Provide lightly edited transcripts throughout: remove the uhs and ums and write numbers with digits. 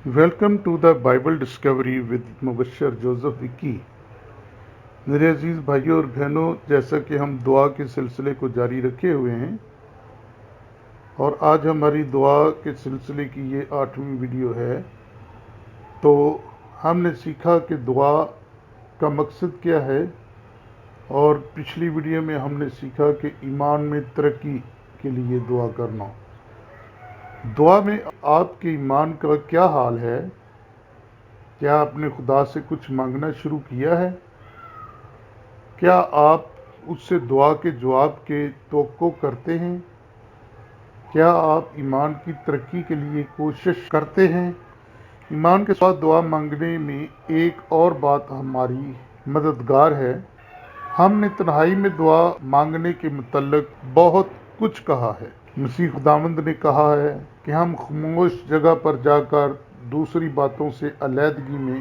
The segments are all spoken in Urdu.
Welcome to the Bible discovery with Mubashir Joseph Vicky. میرے عزیز بھائیوں اور بہنوں، جیسا کہ ہم دعا کے سلسلے کو جاری رکھے ہوئے ہیں اور آج ہماری دعا کے سلسلے کی یہ 8ویں ویڈیو ہے، تو ہم نے سیکھا کہ دعا کا مقصد کیا ہے، اور پچھلی ویڈیو میں ہم نے سیکھا کہ ایمان میں ترقی کے لیے دعا کرنا۔ دعا میں آپ کے ایمان کا کیا حال ہے؟ کیا آپ نے خدا سے کچھ مانگنا شروع کیا ہے؟ کیا آپ اس سے دعا کے جواب کے توقع کرتے ہیں؟ کیا آپ ایمان کی ترقی کے لیے کوشش کرتے ہیں؟ ایمان کے ساتھ دعا مانگنے میں ایک اور بات ہماری مددگار ہے۔ ہم نے تنہائی میں دعا مانگنے کے متعلق بہت کچھ کہا ہے۔ مسیح خداوند نے کہا ہے کہ ہم خاموش جگہ پر جا کر دوسری باتوں سے علیحدگی میں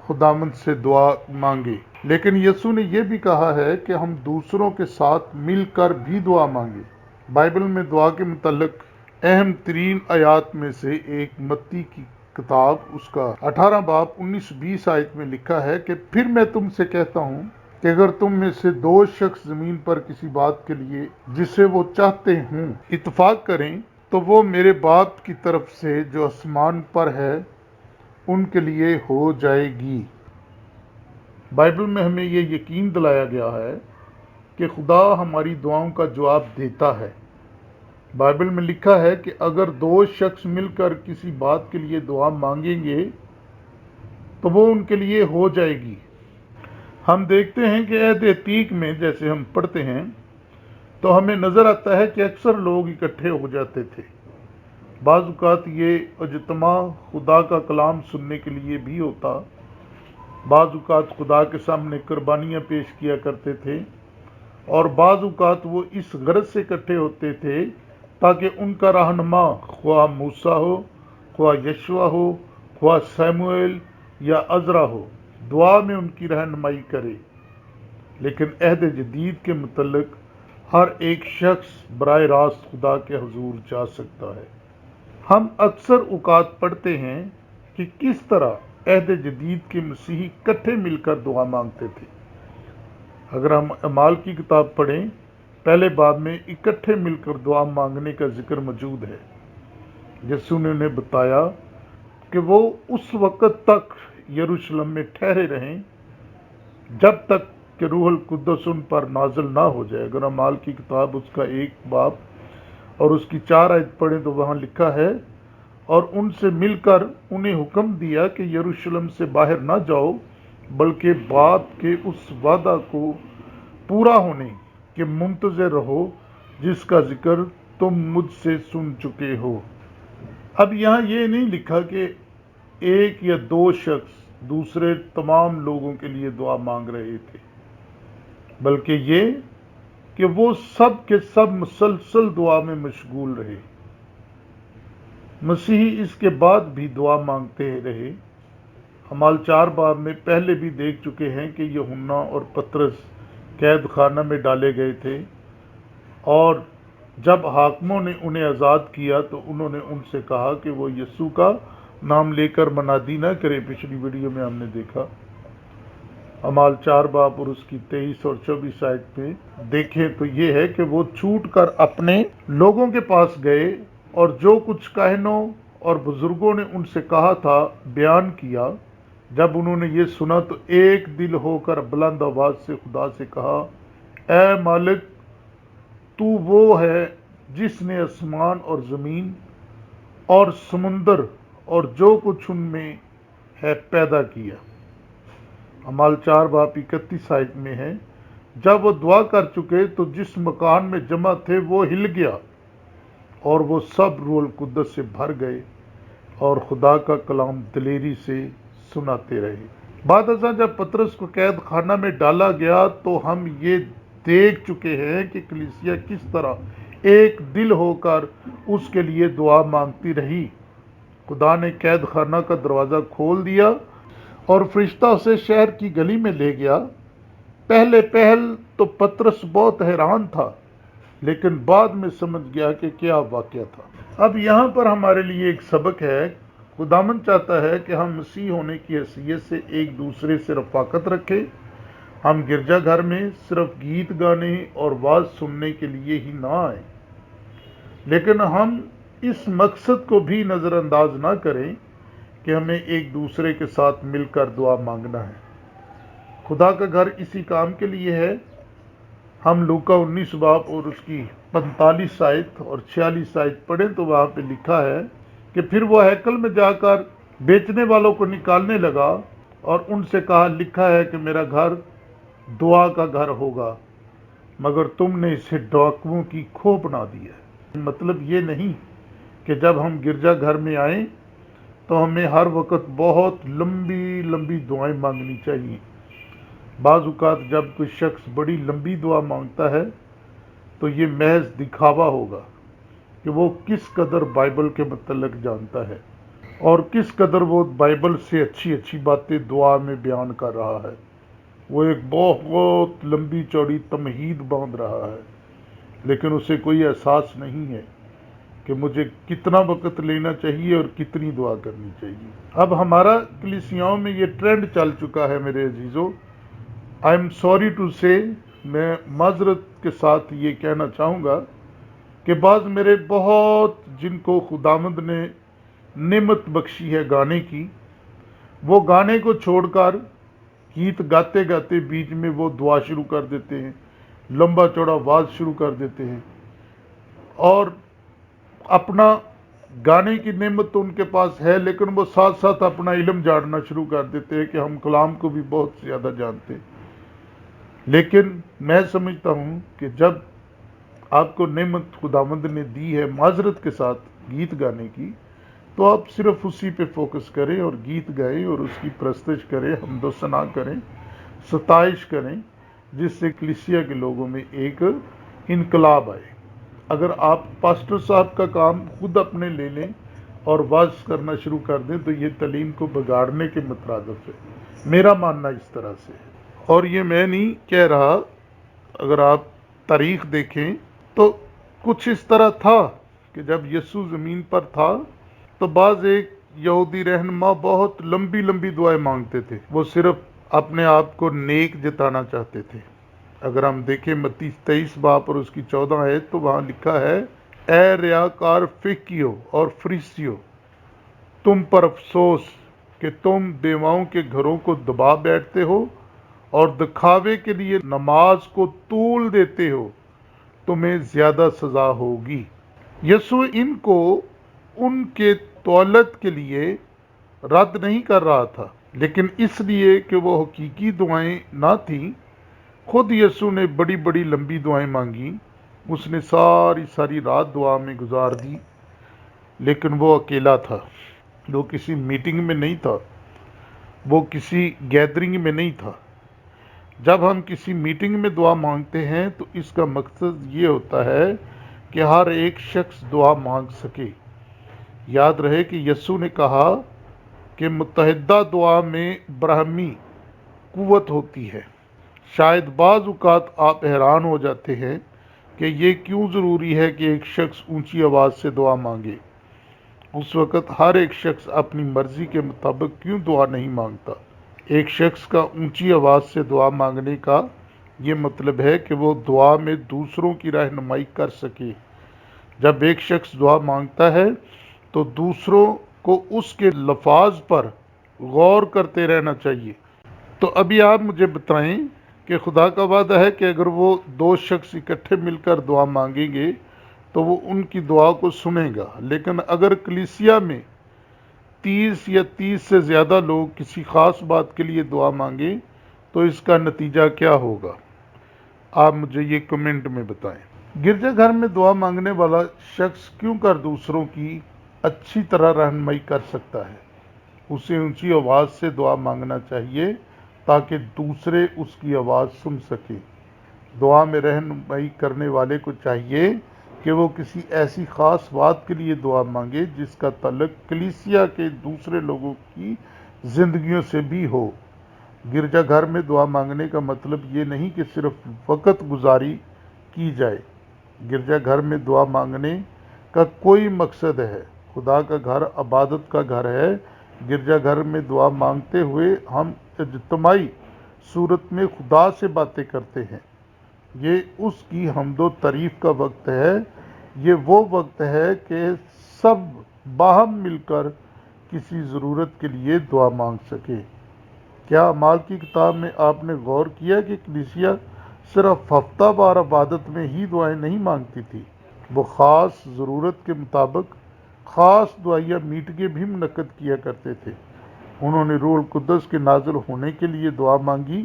خداوند سے دعا مانگے، لیکن یسوع نے یہ بھی کہا ہے کہ ہم دوسروں کے ساتھ مل کر بھی دعا مانگے۔ بائبل میں دعا کے متعلق اہم ترین آیات میں سے ایک متی کی کتاب اس کا 18 باب 19-20 آیت میں لکھا ہے کہ پھر میں تم سے کہتا ہوں کہ اگر تم میں سے 2 شخص زمین پر کسی بات کے لیے جسے وہ چاہتے ہوں اتفاق کریں تو وہ میرے باپ کی طرف سے جو آسمان پر ہے ان کے لیے ہو جائے گی۔ بائبل میں ہمیں یہ یقین دلایا گیا ہے کہ خدا ہماری دعاؤں کا جواب دیتا ہے۔ بائبل میں لکھا ہے کہ اگر 2 شخص مل کر کسی بات کے لیے دعا مانگیں گے تو وہ ان کے لیے ہو جائے گی۔ ہم دیکھتے ہیں کہ عہد عتیق میں جیسے ہم پڑھتے ہیں تو ہمیں نظر آتا ہے کہ اکثر لوگ اکٹھے ہو جاتے تھے۔ بعض اوقات یہ اجتماع خدا کا کلام سننے کے لیے بھی ہوتا، بعض اوقات خدا کے سامنے قربانیاں پیش کیا کرتے تھے، اور بعض اوقات وہ اس غرض سے اکٹھے ہوتے تھے تاکہ ان کا رہنما خواہ موسیٰ ہو، خواہ یشوع ہو، خواہ سیموئیل یا عزرا ہو، دعا میں ان کی رہنمائی کرے۔ لیکن عہد جدید کے متعلق ہر ایک شخص براہ راست خدا کے حضور جا سکتا ہے۔ ہم اکثر اوقات پڑھتے ہیں کہ کس طرح عہد جدید کے مسیحی اکٹھے مل کر دعا مانگتے تھے۔ اگر ہم اعمال کی کتاب پڑھیں، پہلے باب میں اکٹھے مل کر دعا مانگنے کا ذکر موجود ہے۔ یسوع نے انہیں بتایا کہ وہ اس وقت تک یروشلم میں ٹھہرے رہیں جب تک کہ روح القدس ان پر نازل نہ ہو جائے۔ اگر اعمال کی کتاب اس کا 1 باب اور اس کی 4 آیت پڑھیں تو وہاں لکھا ہے، اور ان سے مل کر انہیں حکم دیا کہ یروشلم سے باہر نہ جاؤ، بلکہ باپ کے اس وعدہ کو پورا ہونے کے منتظر رہو جس کا ذکر تم مجھ سے سن چکے ہو۔ اب یہاں یہ نہیں لکھا کہ 1 یا 2 شخص دوسرے تمام لوگوں کے لیے دعا مانگ رہے تھے، بلکہ یہ کہ وہ سب کے سب مسلسل دعا میں مشغول رہے۔ مسیحی اس کے بعد بھی دعا مانگتے رہے۔ اعمال 4 باب میں پہلے بھی دیکھ چکے ہیں کہ یوحنا اور پطرس قید خانہ میں ڈالے گئے تھے، اور جب حاکموں نے انہیں آزاد کیا تو انہوں نے ان سے کہا کہ وہ یسوع کا نام لے کر منادی نہ کرے۔ پچھلی ویڈیو میں ہم نے دیکھا اعمال 4 باب اور اس کی 23 اور 24 آیت میں دیکھیں تو یہ ہے کہ وہ چھوٹ کر اپنے لوگوں کے پاس گئے اور جو کچھ کاہنوں اور بزرگوں نے ان سے کہا تھا بیان کیا۔ جب انہوں نے یہ سنا تو ایک دل ہو کر بلند آواز سے خدا سے کہا، اے مالک، تو وہ ہے جس نے آسمان اور زمین اور سمندر اور جو کچھ ان میں ہے پیدا کیا۔ اعمال 4 باب 31 آیت میں ہے، جب وہ دعا کر چکے تو جس مکان میں جمع تھے وہ ہل گیا، اور وہ سب روح القدس سے بھر گئے اور خدا کا کلام دلیری سے سناتے رہے۔ بعد ازاں جب پطرس کو قید خانہ میں ڈالا گیا تو ہم یہ دیکھ چکے ہیں کہ کلیسیا کس طرح ایک دل ہو کر اس کے لیے دعا مانگتی رہی۔ خدا نے قید خانہ کا دروازہ کھول دیا اور فرشتہ اسے شہر کی گلی میں لے گیا۔ پہل تو پطرس بہت حیران تھا، لیکن بعد میں سمجھ گیا کہ کیا واقعہ تھا۔ اب یہاں پر ہمارے لیے ایک سبق ہے۔ خداوند چاہتا ہے کہ ہم مسیح ہونے کی حیثیت سے ایک دوسرے سے رفاقت رکھیں. ہم گرجا گھر میں صرف گیت گانے اور واعظ سننے کے لیے ہی نہ آئیں، لیکن ہم اس مقصد کو بھی نظر انداز نہ کریں کہ ہمیں ایک دوسرے کے ساتھ مل کر دعا مانگنا ہے. خدا کا گھر اسی کام کے لیے ہے. ہم لوکا 19 باب اور اس کی 45 آیت اور 46 آیت پڑھیں تو وہاں پہ لکھا ہے کہ پھر وہ ہیکل میں جا کر بیچنے والوں کو نکالنے لگا اور ان سے کہا، لکھا ہے کہ میرا گھر دعا کا گھر ہوگا، مگر تم نے اسے ڈاکوؤں کی کھو بنا دیا ہے. مطلب یہ نہیں کہ جب ہم گرجا گھر میں آئیں تو ہمیں ہر وقت بہت لمبی لمبی دعائیں مانگنی چاہیے. بعض اوقات جب کوئی شخص بڑی لمبی دعا مانگتا ہے تو یہ محض دکھاوا ہوگا کہ وہ کس قدر بائبل کے متعلق جانتا ہے اور کس قدر وہ بائبل سے اچھی اچھی باتیں دعا میں بیان کر رہا ہے. وہ ایک بہت لمبی چوڑی تمہید باندھ رہا ہے، لیکن اسے کوئی احساس نہیں ہے کہ مجھے کتنا وقت لینا چاہیے اور کتنی دعا کرنی چاہیے. اب ہمارا کلیسیاؤں میں یہ ٹرینڈ چل چکا ہے میرے عزیزو. آئی ایم سوری ٹو سے، میں معذرت کے ساتھ یہ کہنا چاہوں گا کہ بعض میرے بہت جن کو خداوند نے نعمت بخشی ہے گانے کی، وہ گانے کو چھوڑ کر گیت گاتے گاتے بیچ میں وہ دعا شروع کر دیتے ہیں، لمبا چوڑا واز شروع کر دیتے ہیں، اور اپنا گانے کی نعمت تو ان کے پاس ہے لیکن وہ ساتھ ساتھ اپنا علم جاننا شروع کر دیتے ہیں کہ ہم کلام کو بھی بہت زیادہ جانتے ہیں. لیکن میں سمجھتا ہوں کہ جب آپ کو نعمت خداوند نے دی ہے معذرت کے ساتھ گیت گانے کی، تو آپ صرف اسی پہ فوکس کریں اور گیت گائیں اور اس کی پرستش کریں، حمد و ثنا کریں، ستائش کریں، جس سے کلیسیا کے لوگوں میں ایک انقلاب آئے. اگر آپ پاسٹر صاحب کا کام خود اپنے لے لیں اور واعظ کرنا شروع کر دیں تو یہ تعلیم کو بگاڑنے کے مترادف ہے. میرا ماننا اس طرح سے ہے، اور یہ میں نہیں کہہ رہا. اگر آپ تاریخ دیکھیں تو کچھ اس طرح تھا کہ جب یسوع زمین پر تھا تو بعض ایک یہودی رہنما بہت لمبی لمبی دعائیں مانگتے تھے. وہ صرف اپنے آپ کو نیک جتانا چاہتے تھے. اگر ہم دیکھیں متی 23 باب اور اس کی 14 آیت تو وہاں لکھا ہے، اے ریاکار فقیو اور فریسیو، تم پر افسوس کہ تم بیواؤں کے گھروں کو دبا بیٹھتے ہو اور دکھاوے کے لیے نماز کو طول دیتے ہو، تمہیں زیادہ سزا ہوگی. یسوع ان کو ان کے طولت کے لیے رد نہیں کر رہا تھا، لیکن اس لیے کہ وہ حقیقی دعائیں نہ تھیں. خود یسوع نے بڑی بڑی لمبی دعائیں مانگی، اس نے ساری رات دعا میں گزار دی، لیکن وہ اکیلا تھا. وہ کسی میٹنگ میں نہیں تھا، وہ کسی گیدرنگ میں نہیں تھا. جب ہم کسی میٹنگ میں دعا مانگتے ہیں تو اس کا مقصد یہ ہوتا ہے کہ ہر ایک شخص دعا مانگ سکے. یاد رہے کہ یسوع نے کہا کہ متحدہ دعا میں برہمی قوت ہوتی ہے. شاید بعض اوقات آپ حیران ہو جاتے ہیں کہ یہ کیوں ضروری ہے کہ ایک شخص اونچی آواز سے دعا مانگے. اس وقت ہر ایک شخص اپنی مرضی کے مطابق کیوں دعا نہیں مانگتا؟ ایک شخص کا اونچی آواز سے دعا مانگنے کا یہ مطلب ہے کہ وہ دعا میں دوسروں کی رہنمائی کر سکے. جب ایک شخص دعا مانگتا ہے تو دوسروں کو اس کے لفاظ پر غور کرتے رہنا چاہیے. تو ابھی آپ مجھے بتائیں کہ خدا کا وعدہ ہے کہ اگر وہ دو شخص اکٹھے مل کر دعا مانگیں گے تو وہ ان کی دعا کو سنے گا. لیکن اگر کلیسیا میں 30 یا 30 سے زیادہ لوگ کسی خاص بات کے لیے دعا مانگیں تو اس کا نتیجہ کیا ہوگا؟ آپ مجھے یہ کمنٹ میں بتائیں. گرجا گھر میں دعا مانگنے والا شخص کیوں کر دوسروں کی اچھی طرح رہنمائی کر سکتا ہے. اسے اونچی آواز سے دعا مانگنا چاہیے تاکہ دوسرے اس کی آواز سن سکیں. دعا میں رہنمائی کرنے والے کو چاہیے کہ وہ کسی ایسی خاص بات کے لیے دعا مانگے جس کا تعلق کلیسیا کے دوسرے لوگوں کی زندگیوں سے بھی ہو. گرجا گھر میں دعا مانگنے کا مطلب یہ نہیں کہ صرف وقت گزاری کی جائے. گرجا گھر میں دعا مانگنے کا کوئی مقصد ہے خدا کا گھر عبادت کا گھر ہے۔ گرجا گھر میں دعا مانگتے ہوئے ہم اجتماعی صورت میں خدا سے باتیں کرتے ہیں۔ یہ اس کی حمد و تعریف کا وقت ہے۔ یہ وہ وقت ہے کہ سب باہم مل کر کسی ضرورت کے لیے دعا مانگ سکے۔ کیا اعمال کی کتاب میں آپ نے غور کیا کہ کلیسیا صرف ہفتہ وار عبادت میں ہی دعائیں نہیں مانگتی تھی؟ وہ خاص ضرورت کے مطابق خاص دعائیہ میٹنگیں بھی منعقد کیا کرتے تھے۔ انہوں نے روح القدس کے نازل ہونے کے لیے دعا مانگی۔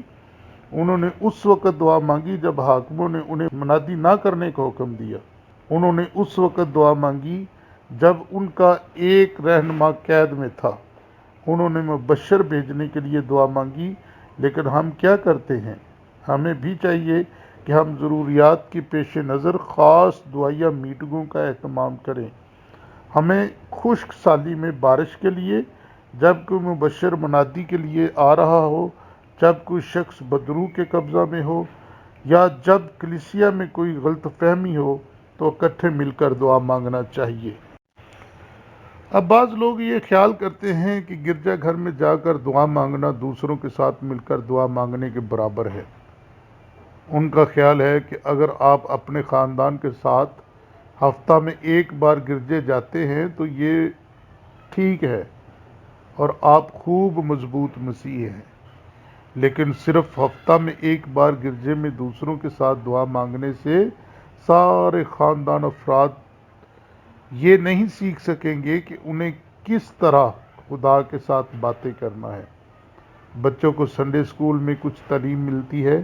انہوں نے اس وقت دعا مانگی جب حاکموں نے انہیں منادی نہ کرنے کا حکم دیا۔ انہوں نے اس وقت دعا مانگی جب ان کا ایک رہنما قید میں تھا۔ انہوں نے مبشر بھیجنے کے لیے دعا مانگی۔ لیکن ہم کیا کرتے ہیں؟ ہمیں بھی چاہیے کہ ہم ضروریات کے پیش نظر خاص دعائیہ میٹنگوں کا اہتمام کریں۔ ہمیں خشک سالی میں بارش کے لیے، جب کوئی مبشر منادی کے لیے آ رہا ہو، جب کوئی شخص بدروح کے قبضہ میں ہو، یا جب کلیسیا میں کوئی غلط فہمی ہو تو اکٹھے مل کر دعا مانگنا چاہیے۔ اب بعض لوگ یہ خیال کرتے ہیں کہ گرجا گھر میں جا کر دعا مانگنا دوسروں کے ساتھ مل کر دعا مانگنے کے برابر ہے۔ ان کا خیال ہے کہ اگر آپ اپنے خاندان کے ساتھ ہفتہ میں ایک بار گرجے جاتے ہیں تو یہ ٹھیک ہے اور آپ خوب مضبوط مسیحی ہیں، لیکن صرف ہفتہ میں ایک بار گرجے میں دوسروں کے ساتھ دعا مانگنے سے سارے خاندان افراد یہ نہیں سیکھ سکیں گے کہ انہیں کس طرح خدا کے ساتھ باتیں کرنا ہے۔ بچوں کو سنڈے اسکول میں کچھ تعلیم ملتی ہے،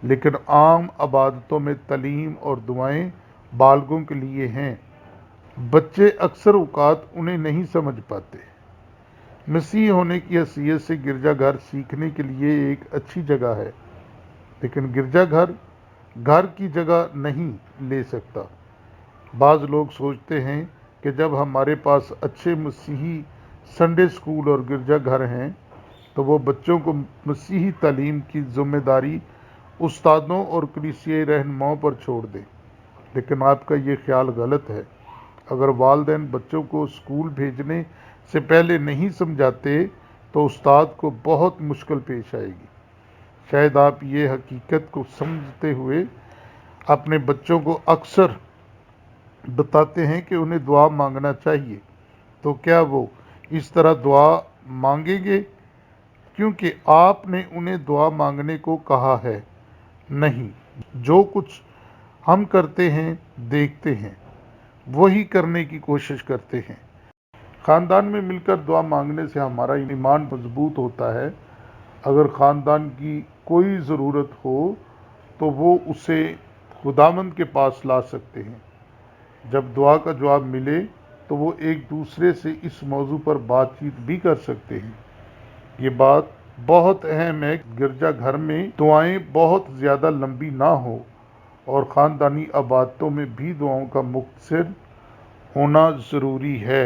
لیکن عام عبادتوں میں تعلیم اور دعائیں بالغوں کے لیے ہیں۔ بچے اکثر اوقات انہیں نہیں سمجھ پاتے۔ مسیحی ہونے کی حیثیت سے گرجا گھر سیکھنے کے لیے ایک اچھی جگہ ہے، لیکن گرجا گھر گھر کی جگہ نہیں لے سکتا۔ بعض لوگ سوچتے ہیں کہ جب ہمارے پاس اچھے مسیحی سنڈے اسکول اور گرجا گھر ہیں تو وہ بچوں کو مسیحی تعلیم کی ذمہ داری استادوں اور کلیسیائی رہنماؤں پر چھوڑ دیں، لیکن آپ کا یہ خیال غلط ہے۔ اگر والدین بچوں کو اسکول بھیجنے سے پہلے نہیں سمجھاتے تو استاد کو بہت مشکل پیش آئے گی۔ شاید آپ یہ حقیقت کو سمجھتے ہوئے اپنے بچوں کو اکثر بتاتے ہیں کہ انہیں دعا مانگنا چاہیے، تو کیا وہ اس طرح دعا مانگیں گے کیونکہ آپ نے انہیں دعا مانگنے کو کہا ہے؟ نہیں، جو کچھ ہم کرتے ہیں، دیکھتے ہیں، وہی کرنے کی کوشش کرتے ہیں۔ خاندان میں مل کر دعا مانگنے سے ہمارا ایمان مضبوط ہوتا ہے۔ اگر خاندان کی کوئی ضرورت ہو تو وہ اسے خداوند کے پاس لا سکتے ہیں۔ جب دعا کا جواب ملے تو وہ ایک دوسرے سے اس موضوع پر بات چیت بھی کر سکتے ہیں۔ یہ بات بہت اہم ہے کہ گرجا گھر میں دعائیں بہت زیادہ لمبی نہ ہوں اور خاندانی عبادتوں میں بھی دعاؤں کا مختصر ہونا ضروری ہے۔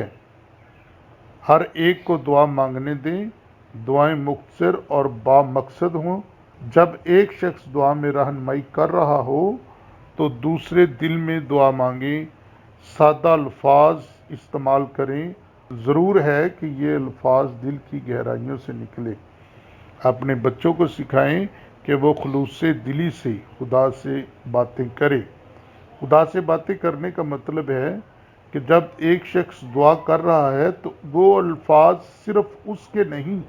ہر ایک کو دعا مانگنے دیں، دعائیں مختصر اور بامقصد ہوں۔ جب ایک شخص دعا میں رہنمائی کر رہا ہو تو دوسرے دل میں دعا مانگیں، سادہ الفاظ استعمال کریں۔ ضرور ہے کہ یہ الفاظ دل کی گہرائیوں سے نکلے۔ اپنے بچوں کو سکھائیں کہ وہ خلوص دلی سے خدا سے باتیں کرے۔ خدا سے باتیں کرنے کا مطلب ہے کہ جب ایک شخص دعا کر رہا ہے تو وہ الفاظ صرف اس کے نہیں،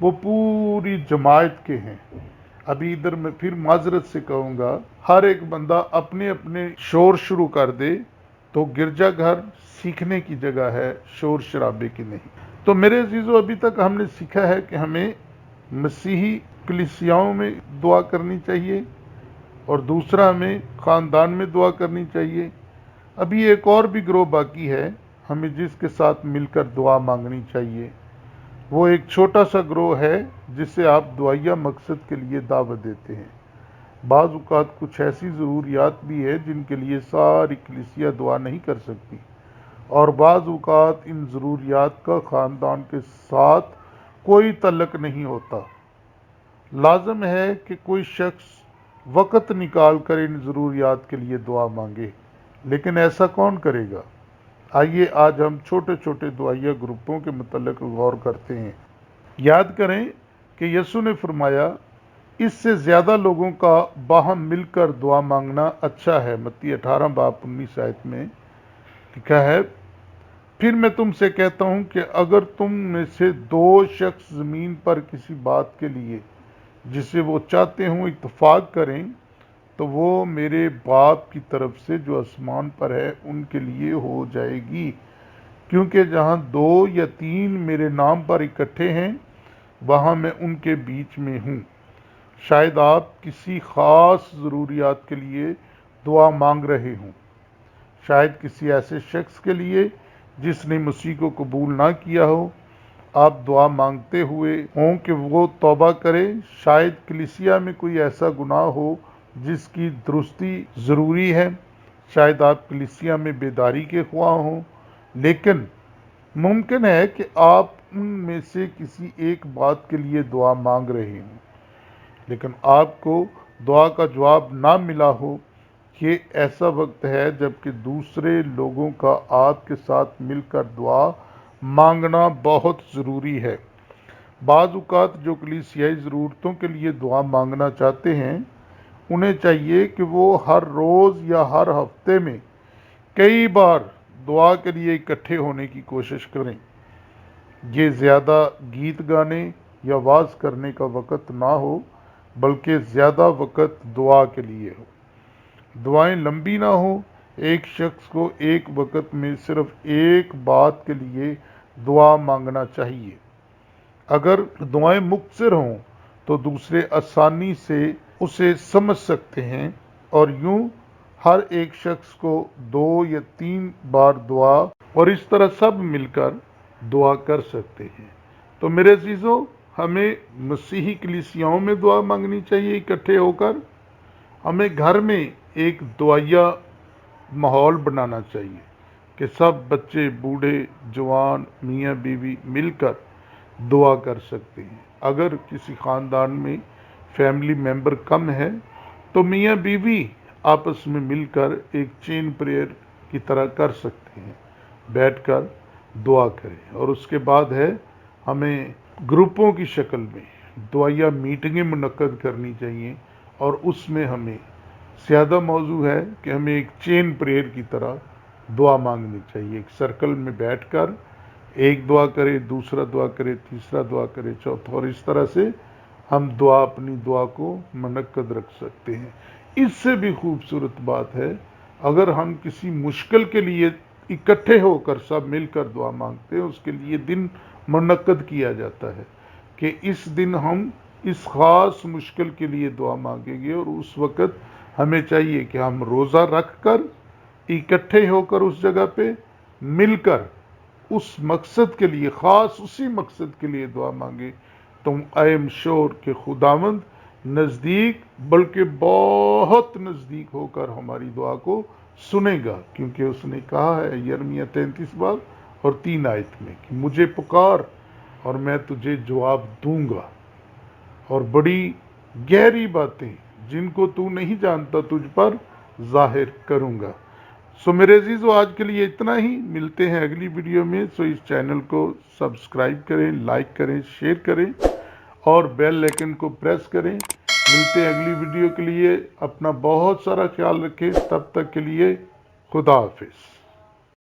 وہ پوری جماعت کے ہیں۔ ابھی ادھر میں پھر معذرت سے کہوں گا، ہر ایک بندہ اپنے اپنے شور شروع کر دے تو گرجا گھر سیکھنے کی جگہ ہے، شور شرابے کی نہیں۔ تو میرے عزیزو، ابھی تک ہم نے سیکھا ہے کہ ہمیں مسیحی کلیسیاؤں میں دعا کرنی چاہیے اور دوسرا ہمیں خاندان میں دعا کرنی چاہیے۔ ابھی ایک اور بھی گروہ باقی ہے ہمیں جس کے ساتھ مل کر دعا مانگنی چاہیے۔ وہ ایک چھوٹا سا گروہ ہے جسے آپ دعائیہ مقصد کے لیے دعوت دیتے ہیں۔ بعض اوقات کچھ ایسی ضروریات بھی ہے جن کے لیے ساری کلیسیا دعا نہیں کر سکتی، اور بعض اوقات ان ضروریات کا خاندان کے ساتھ کوئی تعلق نہیں ہوتا۔ لازم ہے کہ کوئی شخص وقت نکال کر ان ضروریات کے لیے دعا مانگے، لیکن ایسا کون کرے گا؟ آئیے آج ہم چھوٹے چھوٹے دعائیہ گروپوں کے متعلق غور کرتے ہیں۔ یاد کریں کہ یسوع نے فرمایا اس سے زیادہ لوگوں کا باہم مل کر دعا مانگنا اچھا ہے۔ متی 18 باب 19 آیت میں لکھا ہے، پھر میں تم سے کہتا ہوں کہ اگر تم میں سے دو شخص زمین پر کسی بات کے لیے جسے وہ چاہتے ہوں اتفاق کریں تو وہ میرے باپ کی طرف سے جو آسمان پر ہے ان کے لیے ہو جائے گی، کیونکہ جہاں دو یا تین میرے نام پر اکٹھے ہیں وہاں میں ان کے بیچ میں ہوں۔ شاید آپ کسی خاص ضروریات کے لیے دعا مانگ رہے ہوں، شاید کسی ایسے شخص کے لیے جس نے مسیح کو قبول نہ کیا ہو۔ آپ دعا مانگتے ہوئے ہوں کہ وہ توبہ کرے، شاید کلیسیا میں کوئی ایسا گناہ ہو جس کی درستی ضروری ہے، شاید آپ کلیسیا میں بیداری کے خواہاں ہوں، لیکن ممکن ہے کہ آپ ان میں سے کسی ایک بات کے لیے دعا مانگ رہے ہوں لیکن آپ کو دعا کا جواب نہ ملا ہو۔ یہ ایسا وقت ہے جب کہ دوسرے لوگوں کا آپ کے ساتھ مل کر دعا مانگنا بہت ضروری ہے۔ بعض اوقات جو کلیسیائی ضرورتوں کے لیے دعا مانگنا چاہتے ہیں انہیں چاہیے کہ وہ ہر روز یا ہر ہفتے میں کئی بار دعا کے لیے اکٹھے ہونے کی کوشش کریں۔ یہ زیادہ گیت گانے یا واز کرنے کا وقت نہ ہو بلکہ زیادہ وقت دعا کے لیے ہو۔ دعائیں لمبی نہ ہوں، ایک شخص کو ایک وقت میں صرف ایک بات کے لیے دعا مانگنا چاہیے۔ اگر دعائیں مختصر ہوں تو دوسرے آسانی سے اسے سمجھ سکتے ہیں اور یوں ہر ایک شخص کو 2 یا 3 بار دعا اور اس طرح سب مل کر دعا کر سکتے ہیں۔ تو میرے عزیزوں، ہمیں مسیحی کلیسیاؤں میں دعا مانگنی چاہیے اکٹھے ہو کر۔ ہمیں گھر میں ایک دعائیہ ماحول بنانا چاہیے کہ سب بچے، بوڑھے، جوان، میاں بیوی مل کر دعا کر سکتے ہیں۔ اگر کسی خاندان میں فیملی ممبر کم ہے تو میاں بیوی آپس میں مل کر ایک چین پریئر کی طرح کر سکتے ہیں، بیٹھ کر دعا کریں۔ اور اس کے بعد ہے ہمیں گروپوں کی شکل میں دعائیہ میٹنگیں منعقد کرنی چاہیے، اور اس میں ہمیں زیادہ موضوع ہے کہ ہمیں ایک چین پریئر کی طرح دعا مانگنی چاہیے۔ ایک سرکل میں بیٹھ کر ایک دعا کرے، دوسرا دعا کرے، تیسرا دعا کرے، چوتھا، اور اس طرح سے ہم اپنی دعا کو منعقد رکھ سکتے ہیں۔ اس سے بھی خوبصورت بات ہے، اگر ہم کسی مشکل کے لیے اکٹھے ہو کر سب مل کر دعا مانگتے ہیں، اس کے لیے دن منعقد کیا جاتا ہے کہ اس دن ہم اس خاص مشکل کے لیے دعا مانگیں گے، اور اس وقت ہمیں چاہیے کہ ہم روزہ رکھ کر اکٹھے ہو کر اس جگہ پہ مل کر اس مقصد کے لیے، خاص اسی مقصد کے لیے دعا مانگے۔ تو آئی ایم شور کہ خداوند نزدیک، بلکہ بہت نزدیک ہو کر ہماری دعا کو سنے گا، کیونکہ اس نے کہا ہے یرمیہ 33 باب اور 3 آیت میں کہ مجھے پکار اور میں تجھے جواب دوں گا، اور بڑی گہری باتیں جن کو تو نہیں جانتا تجھ پر ظاہر کروں گا۔ سو میرے عزیزو، آج کے لیے اتنا ہی، ملتے ہیں اگلی ویڈیو میں۔ سو اس چینل کو سبسکرائب کریں، لائک کریں، شیئر کریں اور بیل آئکن کو پریس کریں۔ ملتے ہیں اگلی ویڈیو کے لیے، اپنا بہت سارا خیال رکھیں، تب تک کے لیے خدا حافظ۔